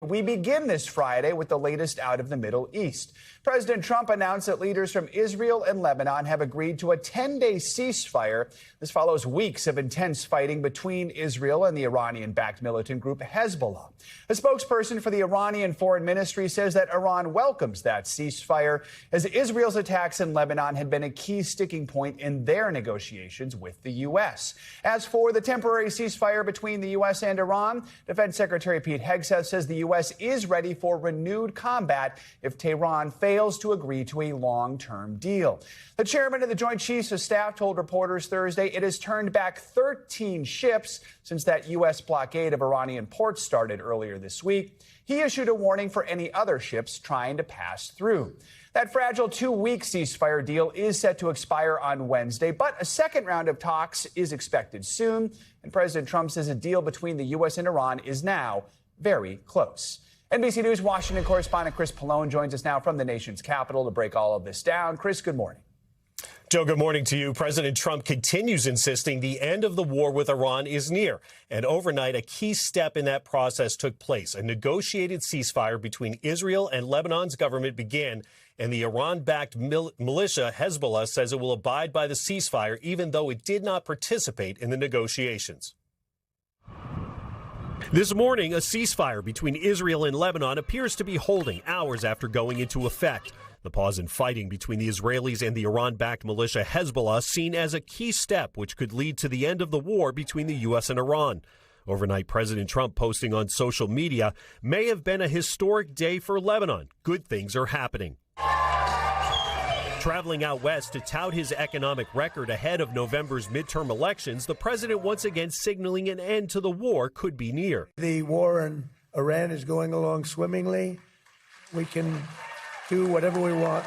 We begin this Friday with the latest out of the Middle East. President Trump announced that leaders from Israel and Lebanon have agreed to a 10-day ceasefire. This follows weeks of intense fighting between Israel and the Iranian-backed militant group Hezbollah. A spokesperson for the Iranian Foreign Ministry says that Iran welcomes that ceasefire, as Israel's attacks in Lebanon had been a key sticking point in their negotiations with the U.S. As for the temporary ceasefire between the U.S. and Iran, Defense Secretary Pete Hegseth says the U.S. is ready for renewed combat if Tehran fails to agree to a long-term deal. The chairman of the Joint Chiefs of Staff told reporters Thursday it has turned back 13 ships since that U.S. blockade of Iranian ports started earlier this week. He issued a warning for any other ships trying to pass through. That fragile 2-week ceasefire deal is set to expire on Wednesday, but a second round of talks is expected soon, and President Trump says a deal between the U.S. and Iran is now very close. NBC News Washington correspondent Chris Pallone joins us now from the nation's capital to break all of this down. Chris, good morning. Joe, good morning to you. President Trump continues insisting the end of the war with Iran is near. And overnight, a key step in that process took place. A negotiated ceasefire between Israel and Lebanon's government began, and the Iran-backed militia Hezbollah says it will abide by the ceasefire, even though it did not participate in the negotiations. This morning, a ceasefire between Israel and Lebanon appears to be holding hours after going into effect. The pause in fighting between the Israelis and the Iran-backed militia Hezbollah seen as a key step which could lead to the end of the war between the U.S. and Iran. Overnight, President Trump posting on social media, "May have been a historic day for Lebanon. Good things are happening." Traveling out west to tout his economic record ahead of November's midterm elections, the president once again signaling an end to the war could be near. The war in Iran is going along swimmingly. We can do whatever we want.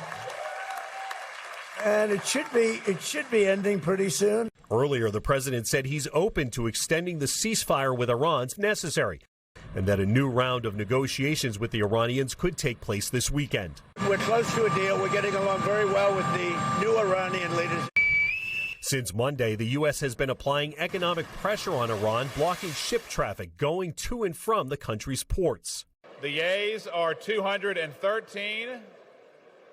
And it should be ending pretty soon. Earlier, the president said he's open to extending the ceasefire with Iran if necessary, and that a new round of negotiations with the Iranians could take place this weekend. We're close to a deal. We're getting along very well with the new Iranian leaders. Since Monday, the U.S. has been applying economic pressure on Iran, blocking ship traffic going to and from the country's ports. The yeas are 213.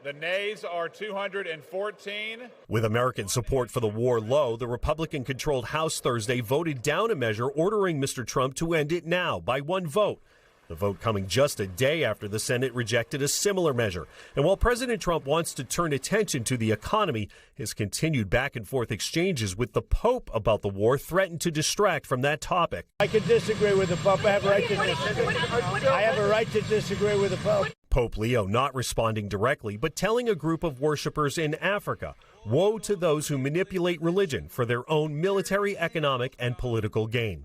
The nays are 214. With American support for the war low, the Republican-controlled House Thursday voted down a measure ordering Mr. Trump to end it now by one vote. The vote coming just a day after the Senate rejected a similar measure. And while President Trump wants to turn attention to the economy, his continued back-and-forth exchanges with the Pope about the war threatened to distract from that topic. I can disagree with the Pope. I have a right to disagree. I have a right to disagree with the Pope. Pope Leo not responding directly, but telling a group of worshipers in Africa, woe to those who manipulate religion for their own military, economic, and political gain.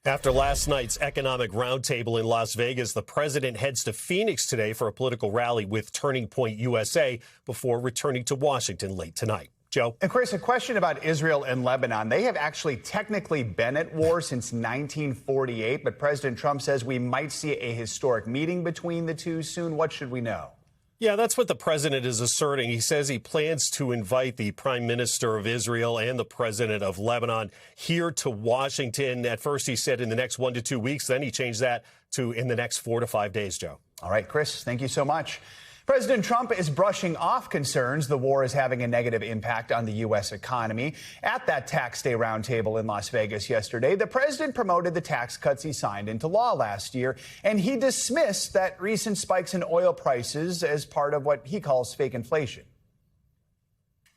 After last night's economic roundtable in Las Vegas, the president heads to Phoenix today for a political rally with Turning Point USA before returning to Washington late tonight. Joe? And Chris, a question about Israel and Lebanon. They have actually technically been at war since 1948, but President Trump says we might see a historic meeting between the two soon. What should we know? Yeah, that's what the president is asserting. He says he plans to invite the prime minister of Israel and the president of Lebanon here to Washington. At first, he said in the next 1 to 2 weeks. Then he changed that to in the next 4 to 5 days, Joe. All right, Chris, thank you so much. President Trump is brushing off concerns the war is having a negative impact on the U.S. economy. At that tax day roundtable in Las Vegas yesterday, the president promoted the tax cuts he signed into law last year, and he dismissed that recent spikes in oil prices as part of what he calls fake inflation.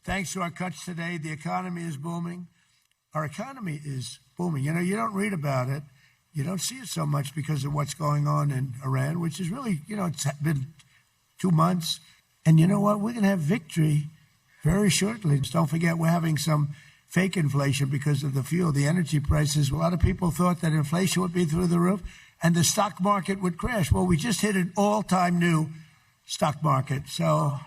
Thanks to our cuts today, the economy is booming. Our economy is booming. You know, you don't read about it. You don't see it so much because of what's going on in Iran, which is really, it's been 2 months. And you know what? We're going to have victory very shortly. Just don't forget, we're having some fake inflation because of the fuel, the energy prices. A lot of people thought that inflation would be through the roof and the stock market would crash. Well, we just hit an all-time new stock market. So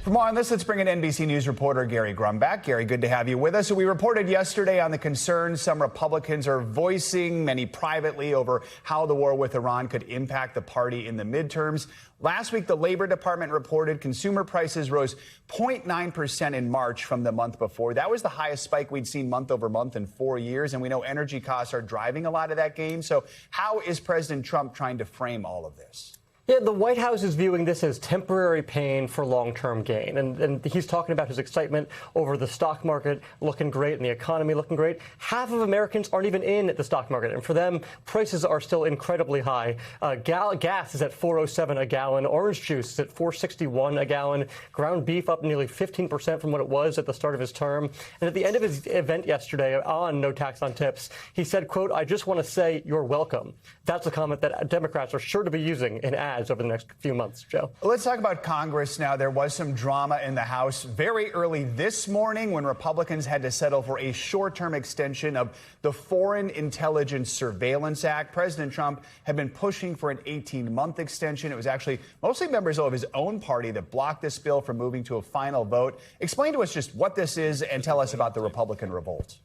For more on this, let's bring in NBC News reporter Gary Grumbach. Gary, good to have you with us. So we reported yesterday on the concerns some Republicans are voicing, many privately, over how the war with Iran could impact the party in the midterms. Last week, the Labor Department reported consumer prices rose 0.9% in March from the month before. That was the highest spike we'd seen month over month in 4 years. And we know energy costs are driving a lot of that gain. So how is President Trump trying to frame all of this? Yeah, the White House is viewing this as temporary pain for long-term gain. And he's talking about his excitement over the stock market looking great and the economy looking great. Half of Americans aren't even in the stock market. And for them, prices are still incredibly high. Gas is at $4.07 a gallon. Orange juice is at $4.61 a gallon. Ground beef up nearly 15% from what it was at the start of his term. And at the end of his event yesterday on No Tax on Tips, he said, quote, "I just want to say you're welcome." That's a comment that Democrats are sure to be using in ads over the next few months. Joe. Let's talk about Congress now. There was some drama in the House very early this morning when Republicans had to settle for a short-term extension of the Foreign Intelligence Surveillance Act. President Trump had been pushing for an 18-month extension. It was actually mostly members of his own party that blocked this bill from moving to a final vote. Explain to us just what this is and tell us about the Republican revolt.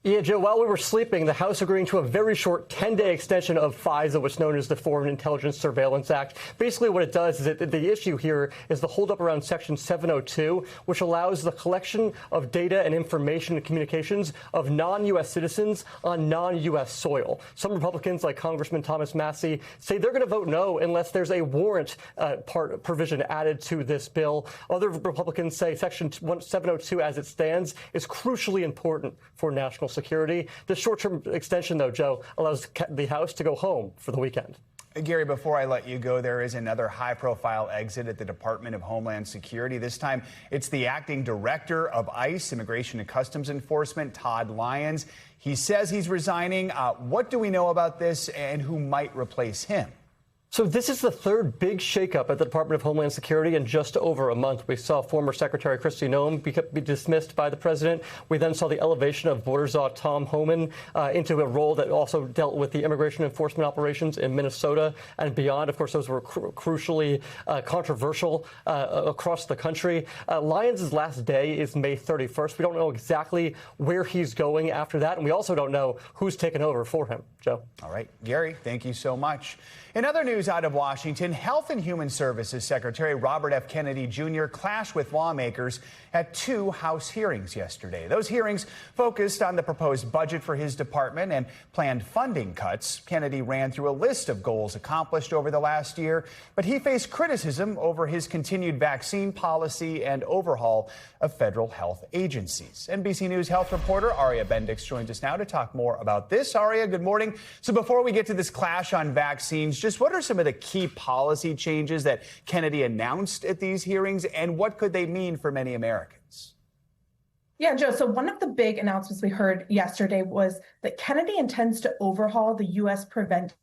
Yeah, Joe, while we were sleeping, the House agreeing to a very short 10-day extension of FISA, what's known as the Foreign Intelligence Surveillance Act. Basically, what it does is that the issue here is the holdup around Section 702, which allows the collection of data and information and communications of non-U.S. citizens on non-U.S. soil. Some Republicans, like Congressman Thomas Massie, say they're going to vote no unless there's a warrant provision added to this bill. Other Republicans say Section 702, as it stands, is crucially important for national security. The short-term extension, though, Joe, allows the House to go home for the weekend. Gary, before I let you go, there is another high-profile exit at the Department of Homeland Security. This time, it's the acting director of ICE, Immigration and Customs Enforcement, Todd Lyons. He says he's resigning. What do we know about this, and who might replace him? So this is the third big shakeup at the Department of Homeland Security in just over a month. We saw former Secretary Kristi Noem be dismissed by the president. We then saw the elevation of Border Czar Tom Homan into a role that also dealt with the immigration enforcement operations in Minnesota and beyond. Of course, those were crucially controversial across the country. Lyons' last day is May 31st. We don't know exactly where he's going after that, and we also don't know who's taken over for him. Joe. All right, Gary, thank you so much. In other news out of Washington, Health and Human Services Secretary Robert F. Kennedy Jr. clashed with lawmakers at 2 House hearings yesterday. Those hearings focused on the proposed budget for his department and planned funding cuts. Kennedy ran through a list of goals accomplished over the last year, but he faced criticism over his continued vaccine policy and overhaul of federal health agencies. NBC News health reporter Aria Bendix joins us now to talk more about this. Aria, good morning. So before we get to this clash on vaccines, just what are some of the key policy changes that Kennedy announced at these hearings, and what could they mean for many Americans? Yeah, Joe, so one of the big announcements we heard yesterday was that Kennedy intends to overhaul the U.S. Preventive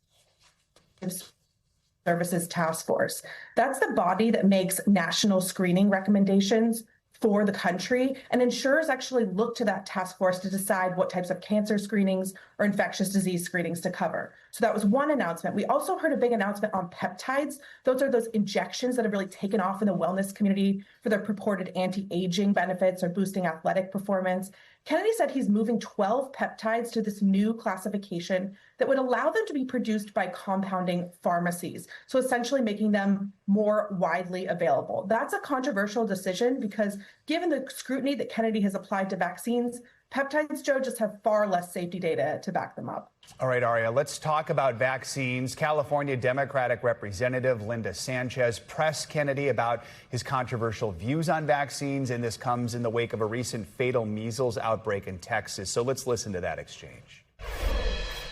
Services Task Force. That's the body that makes national screening recommendations for the country, and insurers actually look to that task force to decide what types of cancer screenings or infectious disease screenings to cover. So that was one announcement. We also heard a big announcement on peptides. Those are those injections that have really taken off in the wellness community for their purported anti-aging benefits or boosting athletic performance. Kennedy said he's moving 12 peptides to this new classification that would allow them to be produced by compounding pharmacies, so essentially making them more widely available. That's a controversial decision because given the scrutiny that Kennedy has applied to vaccines, peptides, Joe, just have far less safety data to back them up. All right, Aria, let's talk about vaccines. California Democratic Representative Linda Sanchez pressed Kennedy about his controversial views on vaccines, and this comes in the wake of a recent fatal measles outbreak in Texas. So let's listen to that exchange.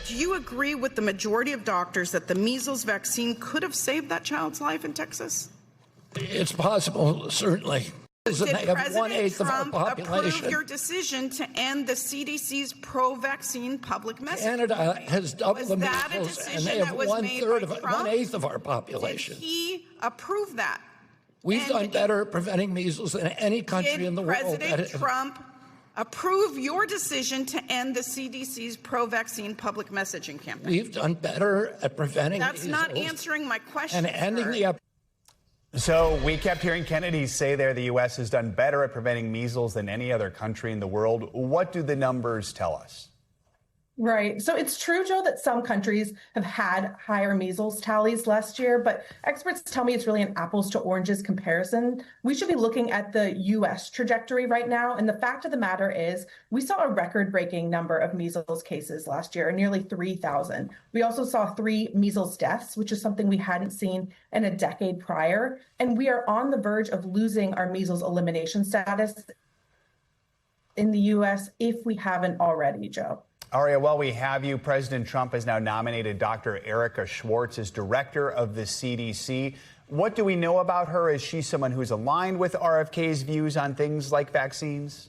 Do you agree with the majority of doctors that the measles vaccine could have saved that child's life in Texas? It's possible, certainly. Did President Trump approve your decision to end the CDC's pro-vaccine public messaging? Canada has doubled the measles, and they have 1/8 of our population. Did he approve that? We've done better at preventing measles than any country in the world. Did President Trump approve your decision to end the CDC's pro-vaccine public messaging campaign? We've done better at preventing That's measles. Not answering my question, and ending the So we kept hearing Kennedys say there the U.S. has done better at preventing measles than any other country in the world. What do the numbers tell us? Right. So it's true, Joe, that some countries have had higher measles tallies last year, but experts tell me it's really an apples to oranges comparison. We should be looking at the U.S. trajectory right now. And the fact of the matter is we saw a record-breaking number of measles cases last year, nearly 3,000. We also saw 3 measles deaths, which is something we hadn't seen in a decade prior. And we are on the verge of losing our measles elimination status in the U.S. if we haven't already, Joe. Aria, while we have you, President Trump has now nominated Dr. Erica Schwartz as director of the CDC. What do we know about her? Is she someone who's aligned with RFK's views on things like vaccines?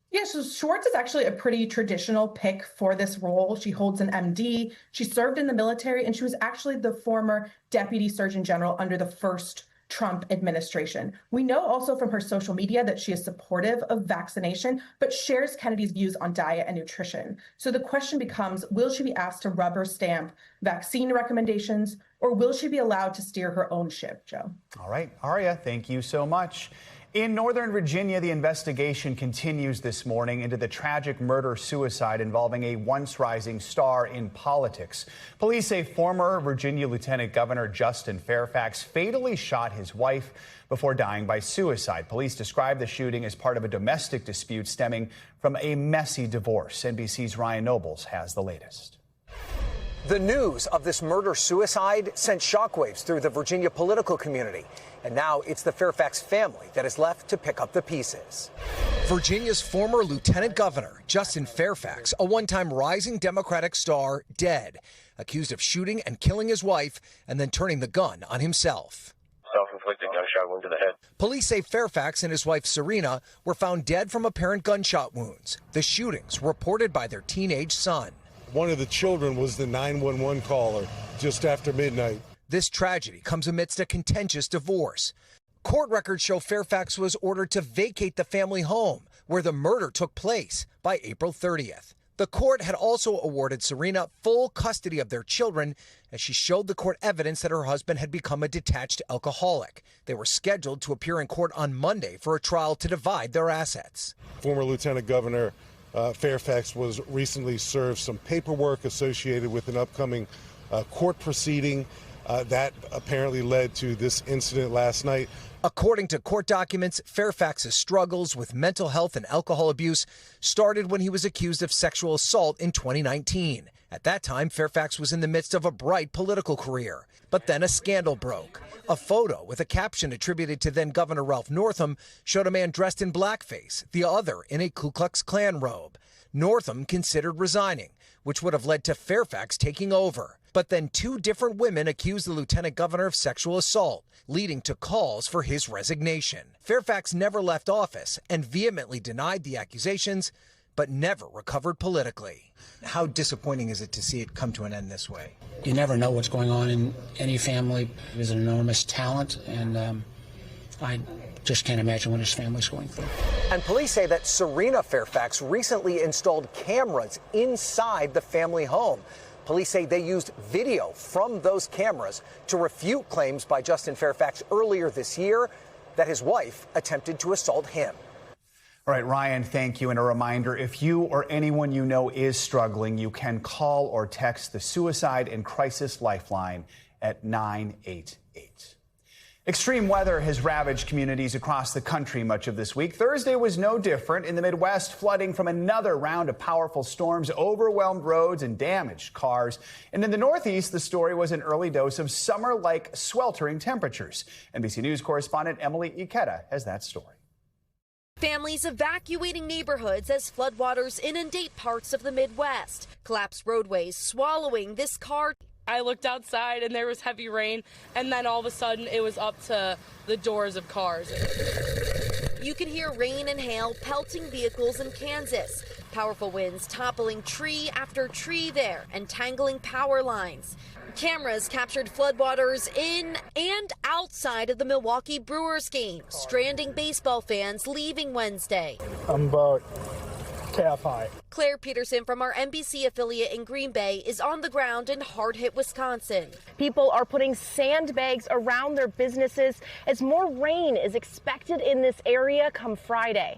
Yeah, so Schwartz is actually a pretty traditional pick for this role. She holds an MD, she served in the military, and she was actually the former Deputy Surgeon General under the first Trump administration. We know also from her social media that she is supportive of vaccination, but shares Kennedy's views on diet and nutrition. So the question becomes, will she be asked to rubber stamp vaccine recommendations, or will she be allowed to steer her own ship, Joe? All right, Aria, thank you so much. In Northern Virginia, the investigation continues this morning into the tragic murder-suicide involving a once-rising star in politics. Police say former Virginia Lieutenant Governor Justin Fairfax fatally shot his wife before dying by suicide. Police describe the shooting as part of a domestic dispute stemming from a messy divorce. NBC's Ryan Nobles has the latest. The news of this murder-suicide sent shockwaves through the Virginia political community. And now it's the Fairfax family that is left to pick up the pieces. Virginia's former lieutenant governor, Justin Fairfax, a one-time rising Democratic star, dead, accused of shooting and killing his wife and then turning the gun on himself. Self-inflicted gunshot wound to the head. Police say Fairfax and his wife, Serena, were found dead from apparent gunshot wounds. The shootings reported by their teenage son. One of the children was the 911 caller just after midnight. This tragedy comes amidst a contentious divorce. Court records show Fairfax was ordered to vacate the family home where the murder took place by April 30th. The court had also awarded Serena full custody of their children as she showed the court evidence that her husband had become a detached alcoholic. They were scheduled to appear in court on Monday for a trial to divide their assets. Former Lieutenant Governor Fairfax was recently served some paperwork associated with an upcoming court proceeding. That apparently led to this incident last night. According to court documents, Fairfax's struggles with mental health and alcohol abuse started when he was accused of sexual assault in 2019. At that time, Fairfax was in the midst of a bright political career. But then a scandal broke. A photo with a caption attributed to then Governor Ralph Northam showed a man dressed in blackface, the other in a Ku Klux Klan robe. Northam considered resigning, which would have led to Fairfax taking over. But then 2 different women accused the lieutenant governor of sexual assault, leading to calls for his resignation. Fairfax never left office and vehemently denied the accusations, but never recovered politically. How disappointing is it to see it come to an end this way? You never know what's going on in any family. He was an enormous talent, and I just can't imagine what his family's going through. And police say that Serena Fairfax recently installed cameras inside the family home. Police say they used video from those cameras to refute claims by Justin Fairfax earlier this year that his wife attempted to assault him. All right, Ryan, thank you. And a reminder, if you or anyone you know is struggling, you can call or text the Suicide and Crisis Lifeline at 988. Extreme weather has ravaged communities across the country much of this week. Thursday was no different. In the Midwest, flooding from another round of powerful storms overwhelmed roads and damaged cars. And in the Northeast, the story was an early dose of summer-like sweltering temperatures. NBC News correspondent Emily Ikeda has that story. Families evacuating neighborhoods as floodwaters inundate parts of the Midwest. Collapsed roadways swallowing this car. I looked outside and there was heavy rain, and then all of a sudden it was up to the doors of cars. You can hear rain and hail pelting vehicles in Kansas. Powerful winds toppling tree after tree there and tangling power lines. Cameras captured floodwaters in and outside of the Milwaukee Brewers game, stranding baseball fans leaving Wednesday. I'm about calf high. Claire Peterson from our NBC affiliate in Green Bay is on the ground in hard-hit Wisconsin. People are putting sandbags around their businesses as more rain is expected in this area come Friday.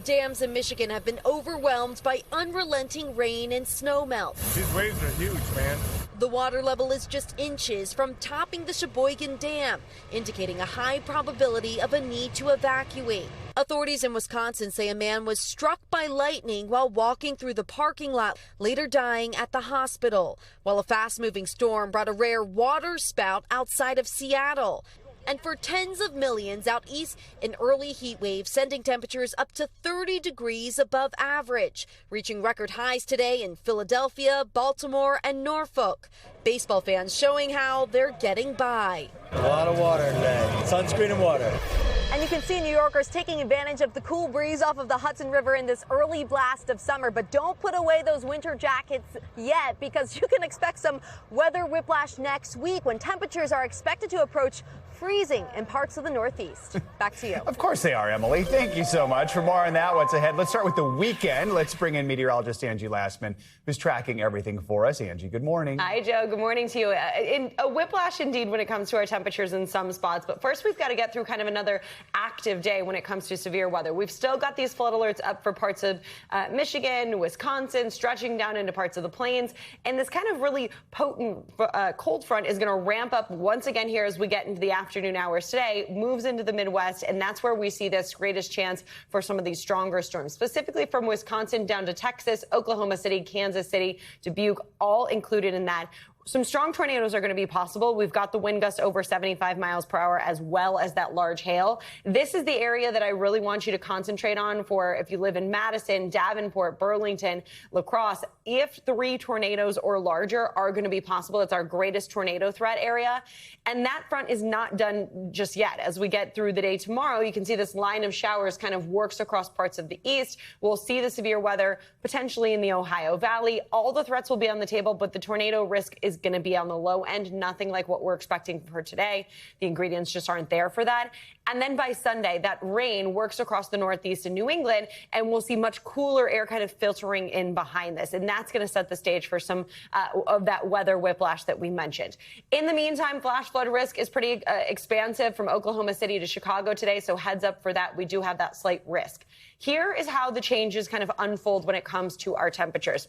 Dams in Michigan have been overwhelmed by unrelenting rain and snowmelt. These waves are huge, man. The water level is just inches from topping the Sheboygan Dam, indicating a high probability of a need to evacuate. Authorities in Wisconsin say a man was struck by lightning while walking through the parking lot, later dying at the hospital, while a fast-moving storm brought a rare water spout outside of Seattle. And for tens of millions out east, an early heat wave sending temperatures up to 30 degrees above average, reaching record highs today in Philadelphia, Baltimore, and Norfolk. Baseball fans showing how they're getting by. A lot of water today. Sunscreen and water. And you can see New Yorkers taking advantage of the cool breeze off of the Hudson River in this early blast of summer. But don't put away those winter jackets yet, because you can expect some weather whiplash next week when temperatures are expected to approach freezing in parts of the Northeast. Back to you. Of course they are, Emily. Thank you so much. For more on that, what's ahead, let's start with the weekend. Let's bring in meteorologist Angie Lastman, who's tracking everything for us. Angie, good morning. Hi, Joe. Good morning to you. A whiplash indeed when it comes to our temperatures in some spots. But first, we've got to get through kind of another active day when it comes to severe weather. We've still got these flood alerts up for parts of Michigan, Wisconsin, stretching down into parts of the plains. And this kind of really potent cold front is going to ramp up once again here as we get into the afternoon hours today, moves into the Midwest, and that's where we see this greatest chance for some of these stronger storms, specifically from Wisconsin down to Texas, Oklahoma City, Kansas City, Dubuque, all included in that. Some strong tornadoes are going to be possible. We've got the wind gusts over 75 miles per hour, as well as that large hail. This is the area that I really want you to concentrate on for if you live in Madison, Davenport, Burlington, La Crosse. If 3 tornadoes or larger are going to be possible, it's our greatest tornado threat area. And that front is not done just yet. As we get through the day tomorrow, you can see this line of showers kind of works across parts of the east. We'll see the severe weather potentially in the Ohio Valley. All the threats will be on the table, but the tornado risk is going to be on the low end, nothing like what we're expecting for today. The ingredients just aren't there for that. And then by Sunday, that rain works across the Northeast and New England, and we'll see much cooler air kind of filtering in behind this. And that's going to set the stage for some of that weather whiplash that we mentioned. In the meantime, flash flood risk is pretty expansive from Oklahoma City to Chicago today, so heads up for that. We do have that slight risk. Here is how the changes kind of unfold when it comes to our temperatures.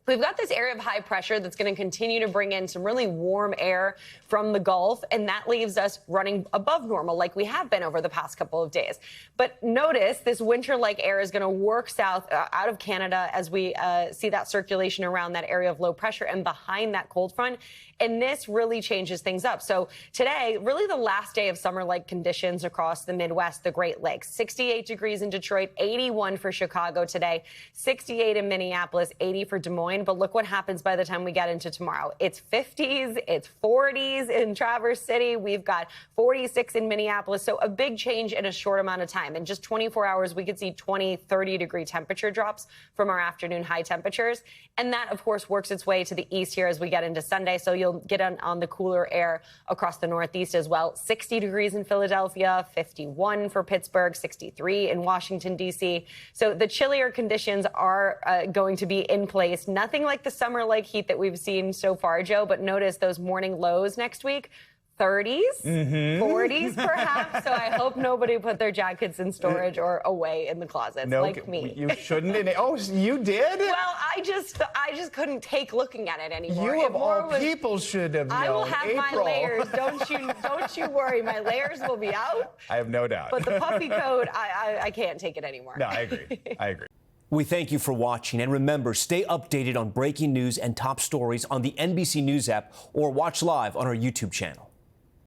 We've got this area of high pressure that's going to continue to bring in some really warm air from the Gulf, and that leaves us running above normal like we have been over the past couple of days. But notice this winter-like air is going to work south out of Canada as we see that circulation around that area of low pressure and behind that cold front. And this really changes things up. So today, really the last day of summer-like conditions across the Midwest, the Great Lakes. 68 degrees in Detroit, 81 for Chicago today, 68 in Minneapolis, 80 for Des Moines. But look what happens by the time we get into tomorrow. It's 50s, it's 40s in Traverse City. We've got 46 in Minneapolis. So a big change in a short amount of time. In just 24 hours, we could see 20, 30-degree temperature drops from our afternoon high temperatures. And that, of course, works its way to the east here as we get into Sunday. So you'll get on the cooler air across the Northeast as well. 60 degrees in Philadelphia, 51 for Pittsburgh, 63 in Washington, D.C. So the chillier conditions are going to be in place. Nothing like the summer-like heat that we've seen so far, Joe, but notice those morning lows next week. 30s, 40s perhaps. So I hope nobody put their jackets in storage or away in the closets like me. You shouldn't. Oh, you did? Well, I just couldn't take looking at it anymore. You of all people should have known. I will have April. my layers. Don't you worry. My layers will be out. I have no doubt. But the puffy coat, I can't take it anymore. No, I agree. I agree. We thank you for watching, and remember, stay updated on breaking news and top stories on the NBC News app or watch live on our YouTube channel.